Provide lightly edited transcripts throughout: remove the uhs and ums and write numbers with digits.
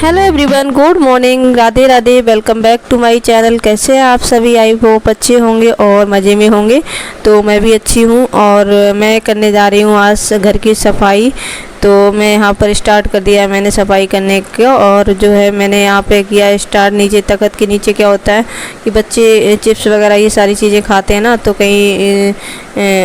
Hello everyone, good morning, Radhe Radhe. Welcome back to my channel. कैसे हैं आप सभी? आई होप अच्छे होंगे और मज़े में होंगे। तो मैं भी अच्छी हूँ और मैं करने जा रही हूँ आज घर की सफाई। तो मैं यहाँ पर स्टार्ट कर दिया है मैंने सफाई करने का। और जो है मैंने यहाँ पे किया स्टार्ट। नीचे तख्त के नीचे क्या होता है कि बच्चे चिप्स वगैरह ये सारी चीज़ें खाते हैं ना, तो कहीं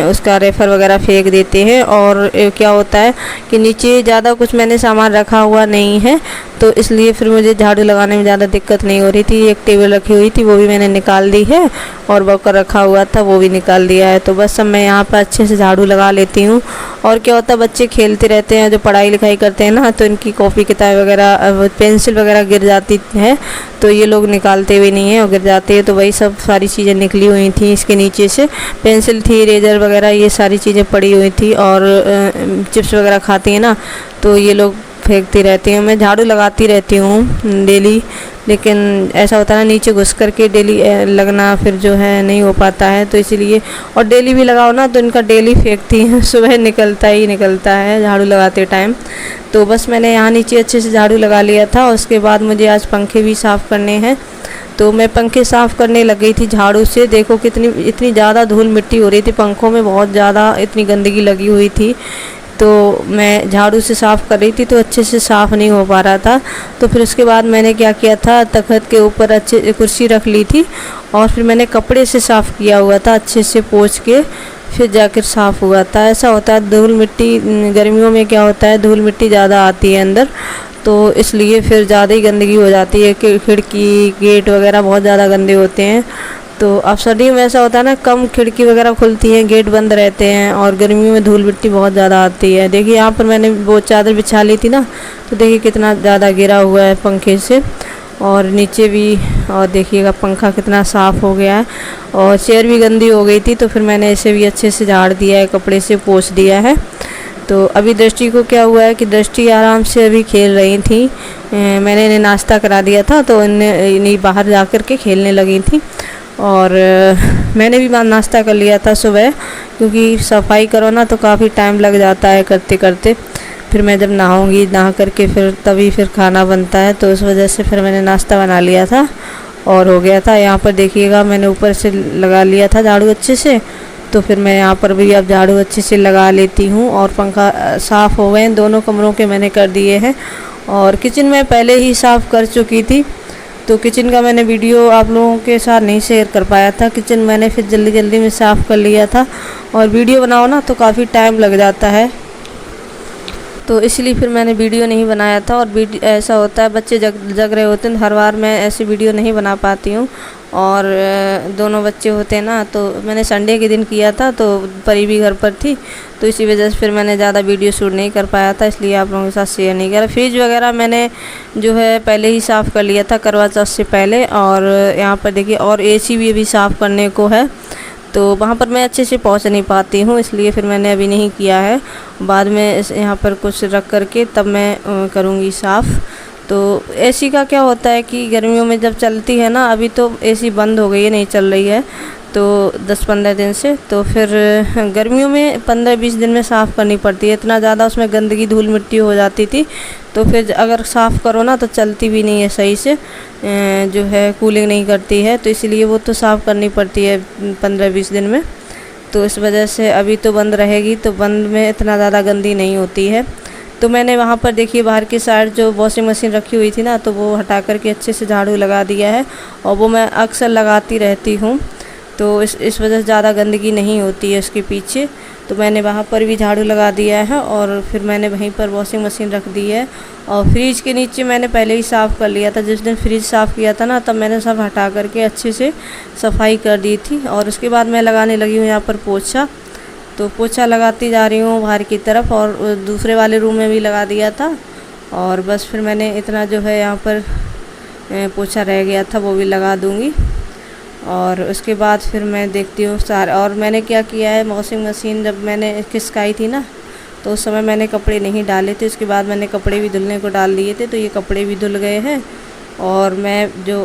उसका रेफर वगैरह फेंक देते हैं। और क्या होता है कि नीचे ज़्यादा कुछ मैंने सामान रखा हुआ नहीं है, तो इसलिए फिर मुझे झाड़ू लगाने में ज़्यादा दिक्कत नहीं हो रही थी। एक टेबल रखी हुई थी वो भी मैंने निकाल दी है, और बॉकर रखा हुआ था वो भी निकाल दिया है। तो बस अब मैं यहाँ पर अच्छे से झाड़ू लगा लेती हूँ। और क्या होता है, बच्चे खेलते रहते हैं, जो पढ़ाई लिखाई करते हैं ना, तो इनकी कॉपी किताब वगैरह पेंसिल वगैरह गिर जाती है, तो ये लोग निकालते भी नहीं हैं और गिर जाते हैं। तो वही सब सारी चीज़ें निकली हुई थी इसके नीचे से। पेंसिल थी, इरेजर वगैरह ये सारी चीज़ें पड़ी हुई थी। और चिप्स वगैरह खाती हैं ना, तो ये लोग फेंकती रहती हूँ। मैं झाड़ू लगाती रहती हूँ डेली, लेकिन ऐसा होता है ना, नीचे घुस करके डेली लगना फिर जो है नहीं हो पाता है, तो इसीलिए। और डेली भी लगाओ ना तो इनका डेली फेंकती हैं, सुबह निकलता ही निकलता है झाड़ू लगाते टाइम। तो बस मैंने यहाँ नीचे अच्छे से झाड़ू लगा लिया था। उसके बाद मुझे आज पंखे भी साफ़ करने हैं, तो मैं पंखे साफ़ करने लग गई थी झाड़ू से। देखो कितनी इतनी ज़्यादा धूल मिट्टी हो रही थी पंखों में, बहुत ज़्यादा इतनी गंदगी लगी हुई थी। तो मैं झाड़ू से साफ़ कर रही थी तो अच्छे से साफ़ नहीं हो पा रहा था। तो फिर उसके बाद मैंने क्या किया था, तख्त के ऊपर अच्छे कुर्सी रख ली थी और फिर मैंने कपड़े से साफ़ किया हुआ था, अच्छे से पोंछ के फिर जाकर साफ़ हुआ था। ऐसा होता है धूल मिट्टी गर्मियों में क्या होता है, धूल मिट्टी ज़्यादा आती है अंदर, तो इसलिए फिर ज़्यादा ही गंदगी हो जाती है कि खिड़की गेट वगैरह बहुत ज़्यादा गंदे होते हैं। तो अब सर्दियों में ऐसा होता है ना, कम खिड़की वगैरह खुलती हैं, गेट बंद रहते हैं, और गर्मियों में धूल मिट्टी बहुत ज़्यादा आती है। देखिए यहाँ पर मैंने वो चादर बिछा ली थी ना, तो देखिए कितना ज़्यादा गिरा हुआ है पंखे से, और नीचे भी। और देखिएगा पंखा कितना साफ़ हो गया है। और चेयर भी गंदी हो गई थी, तो फिर मैंने इसे भी अच्छे से झाड़ दिया है, कपड़े से पोंछ दिया है। तो अभी दृष्टि को क्या हुआ है कि दृष्टि आराम से अभी खेल रही थी। मैंने इन्हें नाश्ता करा दिया था, तो इन्हें बाहर जा कर के खेलने लगी थी। और मैंने भी नाश्ता कर लिया था सुबह, क्योंकि सफाई करो ना तो काफ़ी टाइम लग जाता है करते करते। फिर मैं जब नहाऊंगी, नहा करके फिर तभी फिर खाना बनता है, तो उस वजह से फिर मैंने नाश्ता बना लिया था और हो गया था। यहाँ पर देखिएगा मैंने ऊपर से लगा लिया था झाड़ू अच्छे से, तो फिर मैं यहाँ पर भी अब झाड़ू अच्छे से लगा लेती हूँ। और पंखा साफ़ हो गए, दोनों कमरों के मैंने कर दिए हैं। और किचन में पहले ही साफ़ कर चुकी थी, तो किचन का मैंने वीडियो आप लोगों के साथ नहीं शेयर कर पाया था। किचन मैंने फिर जल्दी जल्दी में साफ़ कर लिया था, और वीडियो बनाओ ना तो काफ़ी टाइम लग जाता है, तो इसलिए फिर मैंने वीडियो नहीं बनाया था। और ऐसा होता है बच्चे जग रहे होते हैं, हर बार मैं ऐसी वीडियो नहीं बना पाती हूँ। और दोनों बच्चे होते हैं ना, तो मैंने संडे के दिन किया था, तो परी भी घर पर थी, तो इसी वजह से फिर मैंने ज़्यादा वीडियो शूट नहीं कर पाया था, इसलिए आप लोगों के साथ शेयर नहीं करा। फ्रिज वगैरह मैंने जो है पहले ही साफ़ कर लिया था करवा चौथ से पहले। और यहाँ पर देखिए, और एसी भी अभी साफ़ करने को है, तो वहाँ पर मैं अच्छे से पहुँच नहीं पाती हूँ, इसलिए फिर मैंने अभी नहीं किया है। बाद में यहाँ पर कुछ रख करके तब मैं करूँगी साफ़। तो एसी का क्या होता है कि गर्मियों में जब चलती है ना, अभी तो एसी बंद हो गई है, नहीं चल रही है, तो 10-15 दिन से। तो फिर गर्मियों में 15-20 दिन में साफ़ करनी पड़ती है, इतना ज़्यादा उसमें गंदगी धूल मिट्टी हो जाती थी। तो फिर अगर साफ़ करो ना तो चलती भी नहीं है सही से, जो है कूलिंग नहीं करती है, तो इसलिए वो तो साफ़ करनी पड़ती है 15-20 दिन में। तो इस वजह से अभी तो बंद रहेगी, तो बंद में इतना ज़्यादा गंदी नहीं होती है। तो मैंने वहाँ पर देखिए बाहर की साइड जो वॉशिंग मशीन रखी हुई थी ना, तो वो हटा करके अच्छे से झाड़ू लगा दिया है, और वो मैं अक्सर लगाती रहती हूँ, तो इस वजह से ज़्यादा गंदगी नहीं होती है उसके पीछे। तो मैंने वहाँ पर भी झाड़ू लगा दिया है, और फिर मैंने वहीं पर वॉशिंग मशीन रख दी है। और फ्रिज के नीचे मैंने पहले ही साफ़ कर लिया था, जिस दिन फ्रिज साफ़ किया था ना, तब मैंने सब हटा करके अच्छे से सफाई कर दी थी। और उसके बाद मैं लगाने लगी हूँ यहाँ पर पोछा, तो पोछा लगाती जा रही हूँ बाहर की तरफ, और दूसरे वाले रूम में भी लगा दिया था। और बस फिर मैंने इतना जो है यहाँ पर पोछा रह गया था वो भी लगा दूँगी। और उसके बाद फिर मैं देखती हूँ और मैंने क्या किया है, वॉशिंग मशीन जब मैंने खिसकाई थी ना, तो उस समय मैंने कपड़े नहीं डाले थे, उसके बाद मैंने कपड़े भी धुलने को डाल दिए थे, तो ये कपड़े भी धुल गए हैं। और मैं जो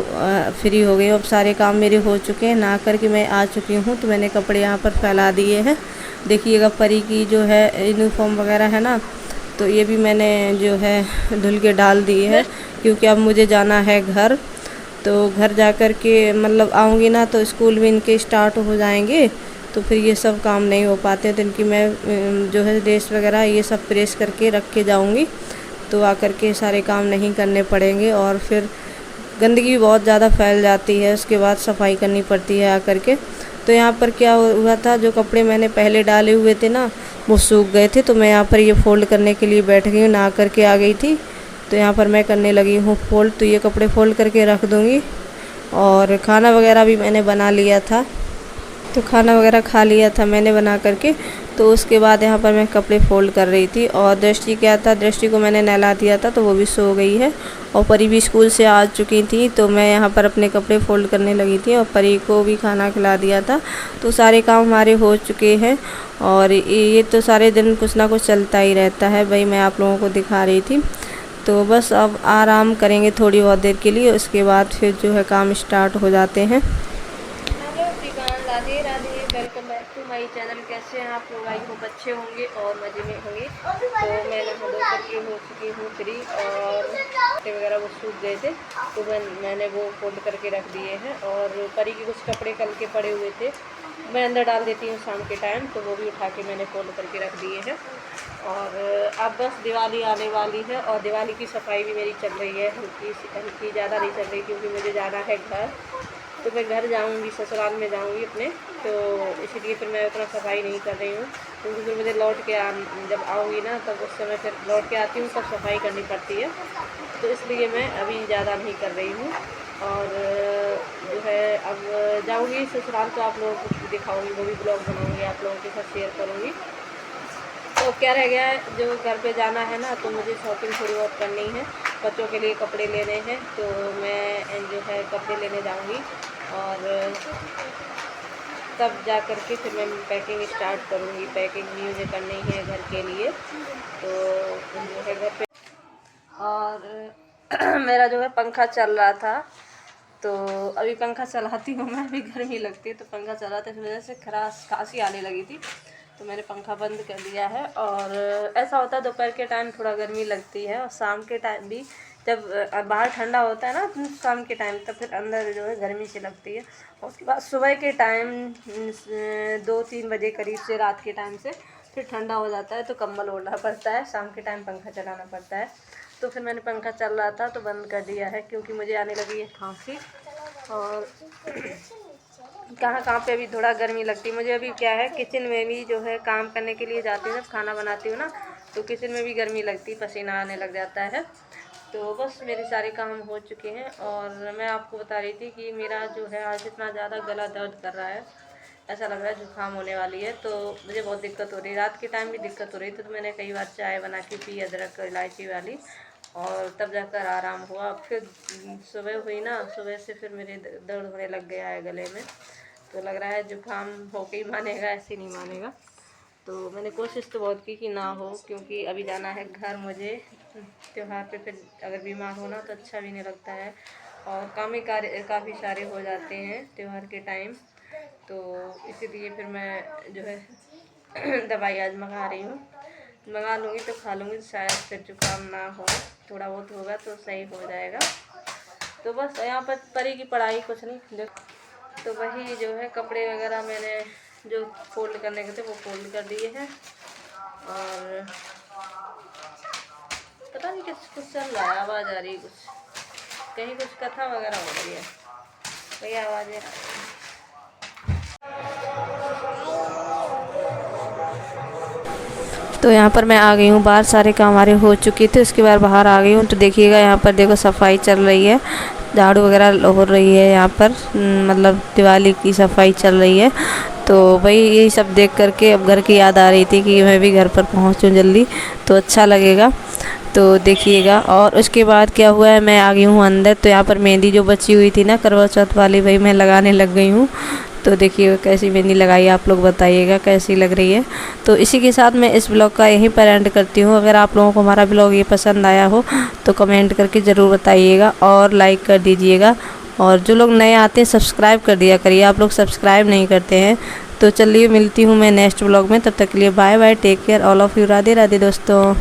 फ्री हो गई हूँ, अब सारे काम मेरे हो चुके हैं, नहा करके मैं आ चुकी हूँ, तो मैंने कपड़े यहाँ पर फैला दिए हैं। देखिएगा परी की जो है यूनिफॉर्म वगैरह है ना, तो ये भी मैंने जो है धुल के डाल दी है, क्योंकि अब मुझे जाना है घर। तो घर जा कर के मतलब आऊँगी ना तो स्कूल भी इनके स्टार्ट हो जाएंगे, तो फिर ये सब काम नहीं हो पाते। तो इनकी मैं जो है ड्रेस वगैरह ये सब प्रेस करके रख के जाऊँगी, तो आकर के सारे काम नहीं करने पड़ेंगे। और फिर गंदगी बहुत ज़्यादा फैल जाती है, उसके बाद सफाई करनी पड़ती है आकर के। तो यहाँ पर क्या हुआ था, जो कपड़े मैंने पहले डाले हुए थे ना वो सूख गए थे, तो मैं यहाँ पर ये फ़ोल्ड करने के लिए बैठ गई हूँ, नहा करके आ गई थी। तो यहाँ पर मैं करने लगी हूँ फ़ोल्ड। तो ये कपड़े फ़ोल्ड करके रख दूँगी। और खाना वगैरह भी मैंने बना लिया था, तो खाना वगैरह खा लिया था मैंने बना करके। तो उसके बाद यहाँ पर मैं कपड़े फ़ोल्ड कर रही थी। और दृष्टि क्या था, दृष्टि को मैंने नहला दिया था, तो वो भी सो गई है। और परी भी स्कूल से आ चुकी थी, तो मैं यहाँ पर अपने कपड़े फ़ोल्ड करने लगी थी और परी को भी खाना खिला दिया था। तो सारे काम हमारे हो चुके हैं। और ये तो सारे दिन कुछ ना कुछ चलता ही रहता है, वही मैं आप लोगों को दिखा रही थी। तो बस अब आराम करेंगे थोड़ी बहुत देर के लिए, उसके बाद फिर जो है काम स्टार्ट हो जाते हैं। Hello everyone, Radhe Radhe, welcome back to my channel. कैसे हैं आप लोग? आई होप अच्छे होंगे और मज़े में होंगे। तो मैं नहा धो करके हो चुकी हूँ फ्री, और कपड़े वगैरह वो सूख गए थे, तो मैंने वो फोल्ड करके रख दिए हैं। और परी के कुछ कपड़े कल के पड़े हुए थे, मैं अंदर डाल देती हूँ शाम के टाइम, तो वो भी उठा के मैंने फोल्ड करके रख दिए हैं। और अब बस दिवाली आने वाली है, और दिवाली की सफाई भी मेरी चल रही है, हल्की ज़्यादा नहीं चल रही, क्योंकि मुझे जाना है घर। तो मैं घर जाऊंगी, ससुराल में जाऊंगी अपने, तो इसलिए फिर मैं उतना सफाई नहीं कर रही हूँ। क्योंकि फिर मुझे लौट के जब आऊँगी ना तब उस समय फिर लौट के आती हूँ तब सफाई करनी पड़ती है, तो इसलिए मैं अभी ज़्यादा नहीं कर रही हूँ। और जो है अब जाऊँगी ससुराल, तो आप लोगों को दिखाऊँगी, वो भी ब्लॉग बनाऊँगी, आप लोगों के साथ शेयर करूँगी। तो क्या रह गया है, जो घर पे जाना है ना, तो मुझे शॉपिंग थोड़ी बहुत करनी है, बच्चों के लिए कपड़े लेने हैं, तो मैं जो है कपड़े लेने जाऊंगी। और तब जा कर के फिर मैं पैकिंग स्टार्ट करूंगी। पैकिंग भी मुझे करनी है घर के लिए, तो जो है घर पे। और मेरा जो है पंखा चल रहा था, तो अभी पंखा चलाती हूँ मैं, अभी गर्मी लगती है तो पंखा चला था, इस वजह से खराश खांसी आने लगी थी, तो मैंने पंखा बंद कर दिया है। और ऐसा होता है दोपहर के टाइम थोड़ा गर्मी लगती है, और शाम के टाइम भी जब बाहर ठंडा होता है ना शाम के टाइम, तब फिर अंदर जो है गर्मी सी लगती है। और उसके बाद सुबह के टाइम 2-3 बजे करीब से, रात के टाइम से फिर ठंडा हो जाता है, तो कंबल ओढ़ना पड़ता है, शाम के टाइम पंखा चलाना पड़ता है। तो फिर मैंने पंखा चल रहा था तो बंद कर दिया है, क्योंकि मुझे आने लगी है खांसी। और कहाँ पे भी थोड़ा गर्मी लगती है मुझे। अभी क्या है, किचन में भी जो है काम करने के लिए जाती हूँ, जब खाना बनाती हूँ ना, तो किचन में भी गर्मी लगती, पसीना आने लग जाता है। तो बस मेरे सारे काम हो चुके हैं। और मैं आपको बता रही थी कि मेरा जो है आज इतना ज़्यादा गला दर्द कर रहा है, ऐसा लग रहा है जुकाम होने वाली है, तो मुझे बहुत दिक्कत हो रही है। रात के टाइम भी दिक्कत हो रही थी, तो मैंने कई बार चाय बना के पी अदरक इलायची वाली, और तब जाकर आराम हुआ। फिर सुबह हुई ना, सुबह से फिर मेरे दर्द होने लग गया है गले में, तो लग रहा है जुकाम होके ही मानेगा, ऐसे नहीं मानेगा। तो मैंने कोशिश तो बहुत की कि ना हो, क्योंकि अभी जाना है घर मुझे त्योहार पे, फिर अगर बीमार होना तो अच्छा भी नहीं लगता है, और काम ही कार्य काफ़ी सारे हो जाते हैं त्यौहार के टाइम। तो इसीलिए फिर मैं जो है दवाई आज मंगा रही हूँ, मंगा लूँगी तो खा लूँगी, तो शायद फिर जुकाम ना हो, थोड़ा बहुत होगा तो सही हो जाएगा। तो बस यहाँ पर परी की पढ़ाई कुछ नहीं देखो, तो वही जो है कपड़े वगैरह मैंने जो फोल्ड करने के थे वो फोल्ड कर दिए हैं। और पता नहीं कुछ चल रहा है, आवाज़ आ रही है, कुछ कहीं कुछ कथा वगैरह हो रही है, वही आवाज़ें। तो यहाँ पर मैं आ गई हूँ बाहर, सारे काम हमारे हो चुके थे, उसके बाद बाहर आ गई हूँ। तो देखिएगा यहाँ पर देखो सफाई चल रही है, झाड़ू वगैरह हो रही है यहाँ पर, मतलब दिवाली की सफाई चल रही है। तो वही यही सब देख करके अब घर की याद आ रही थी कि मैं भी घर पर पहुँचूँ जल्दी, तो अच्छा लगेगा। तो देखिएगा। और उसके बाद क्या हुआ है, मैं आ गई हूँ अंदर। तो यहाँ पर मेहंदी जो बची हुई थी ना करवा चौथ वाली, वही मैं लगाने लग गई हूँ। तो देखिए कैसी मेहंदी लगाई, आप लोग बताइएगा कैसी लग रही है। तो इसी के साथ मैं इस ब्लॉग का यहीं पर एंड करती हूँ। अगर आप लोगों को हमारा ब्लॉग ये पसंद आया हो तो कमेंट करके ज़रूर बताइएगा और लाइक कर दीजिएगा। और जो लोग नए आते हैं सब्सक्राइब कर दिया करिए, आप लोग सब्सक्राइब नहीं करते हैं। तो चलिए मिलती हूँ मैं नेक्स्ट ब्लॉग में, तब तक के लिए bye bye, take care all of you, Radhe Radhe दोस्तों।